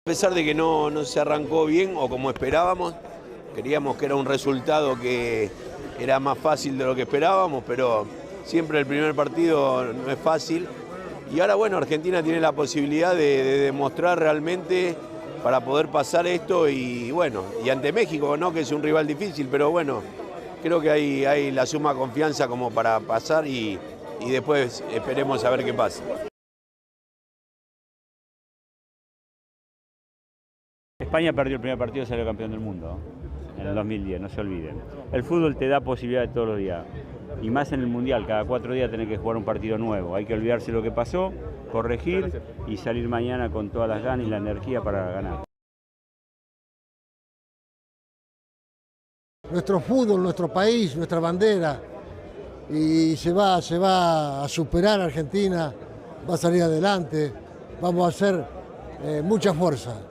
A pesar de que no se arrancó bien o como esperábamos, queríamos que era un resultado que era más fácil de lo que esperábamos, pero siempre el primer partido no es fácil. Y ahora, bueno, Argentina tiene la posibilidad de demostrar realmente para poder pasar esto y bueno, y ante México, no que es un rival difícil, pero bueno, creo que hay la suma confianza como para pasar y después esperemos a ver qué pasa. España perdió el primer partido y salió campeón del mundo en el 2010, no se olviden. El fútbol te da posibilidades todos los días, y más en el Mundial, cada 4 días tenés que jugar un partido nuevo. Hay que olvidarse lo que pasó, corregir y salir mañana con todas las ganas y la energía para ganar. Nuestro fútbol, nuestro país, nuestra bandera, y se va a superar Argentina, va a salir adelante, vamos a hacer mucha fuerza.